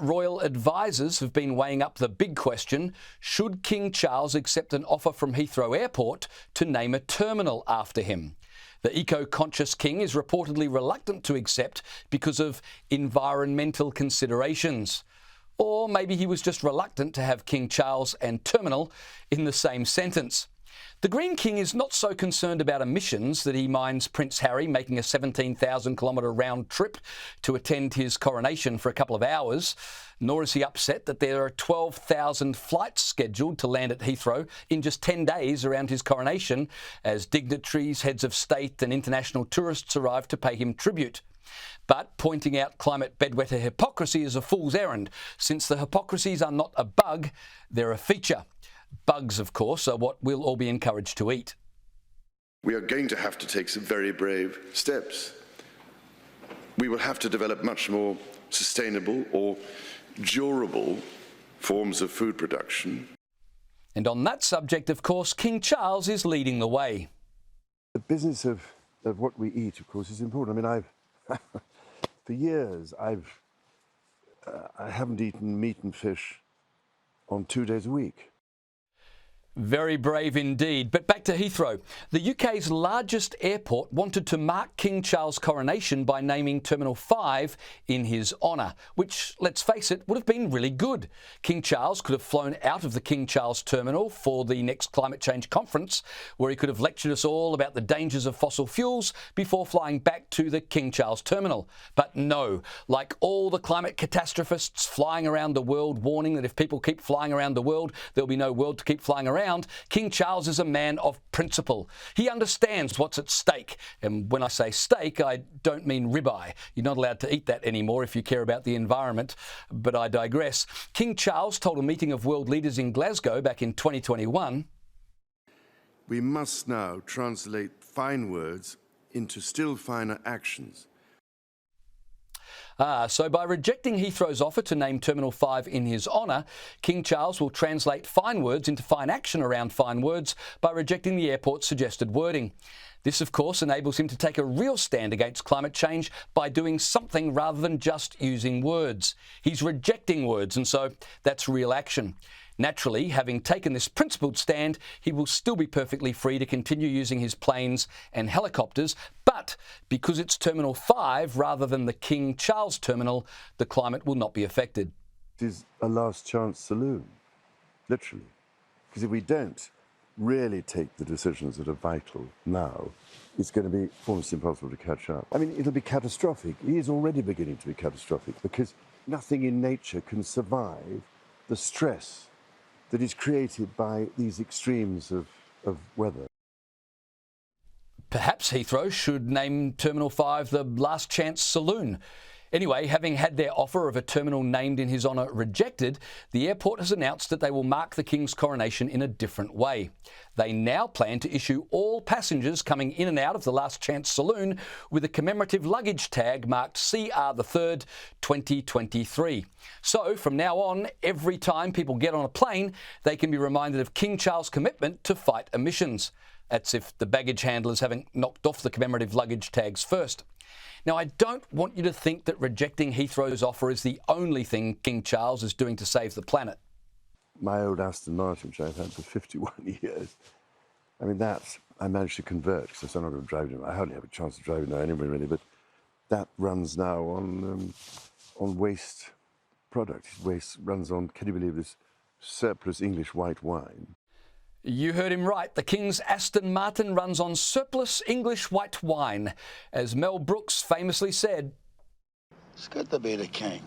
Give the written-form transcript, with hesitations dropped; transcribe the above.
royal advisers have been weighing up the big question: should King Charles accept an offer from Heathrow Airport to name a terminal after him? The eco-conscious king is reportedly reluctant to accept because of environmental considerations. Or maybe he was just reluctant to have King Charles and terminal in the same sentence. The Green King is not so concerned about emissions that he minds Prince Harry making a 17,000-kilometre round trip to attend his coronation for a couple of hours, nor is he upset that there are 12,000 flights scheduled to land at Heathrow in just 10 days around his coronation, as dignitaries, heads of state and international tourists arrive to pay him tribute. But pointing out climate bedwetter hypocrisy is a fool's errand, since the hypocrisies are not a bug, they're a feature. Bugs, of course, are what we'll all be encouraged to eat. We are going to have to take some very brave steps. We will have to develop much more sustainable or durable forms of food production. And on that subject, of course, King Charles is leading the way. The business of what we eat, of course, is important. I mean, for years, I haven't eaten meat and fish on 2 days a week. Very brave indeed. But back to Heathrow. The UK's largest airport wanted to mark King Charles' coronation by naming Terminal 5 in his honour, which, let's face it, would have been really good. King Charles could have flown out of the King Charles Terminal for the next climate change conference, where he could have lectured us all about the dangers of fossil fuels before flying back to the King Charles Terminal. But no, like all the climate catastrophists flying around the world warning that if people keep flying around the world, there'll be no world to keep flying around, King Charles is a man of principle. He understands what's at stake. And when I say steak, I don't mean ribeye. You're not allowed to eat that anymore if you care about the environment. But I digress. King Charles told a meeting of world leaders in Glasgow back in 2021, "We must now translate fine words into still finer actions." So by rejecting Heathrow's offer to name Terminal 5 in his honour, King Charles will translate fine words into fine action around fine words by rejecting the airport's suggested wording. This, of course, enables him to take a real stand against climate change by doing something rather than just using words. He's rejecting words, and so that's real action. Naturally, having taken this principled stand, he will still be perfectly free to continue using his planes and helicopters, but because it's Terminal 5 rather than the King Charles Terminal, the climate will not be affected. It is a last chance saloon, literally. Because if we don't really take the decisions that are vital now, it's going to be almost impossible to catch up. I mean, it'll be catastrophic. It is already beginning to be catastrophic because nothing in nature can survive the stress that is created by these extremes of weather. Perhaps Heathrow should name Terminal 5 the Last Chance Saloon. Anyway, having had their offer of a terminal named in his honour rejected, the airport has announced that they will mark the King's coronation in a different way. They now plan to issue all passengers coming in and out of the Last Chance Saloon with a commemorative luggage tag marked CR the 3rd, 2023. So from now on, every time people get on a plane, they can be reminded of King Charles' commitment to fight emissions. That's if the baggage handlers haven't knocked off the commemorative luggage tags first. Now, I don't want you to think that rejecting Heathrow's offer is the only thing King Charles is doing to save the planet. My old Aston Martin, which I've had for 51 years, I mean, that I managed to convert, because I'm not going to drive it. I hardly have a chance to drive it now anyway, really, but that runs now on waste products. Waste runs on, can you believe this, surplus English white wine. You heard him right. The King's Aston Martin runs on surplus English white wine. As Mel Brooks famously said, "It's good to be the king."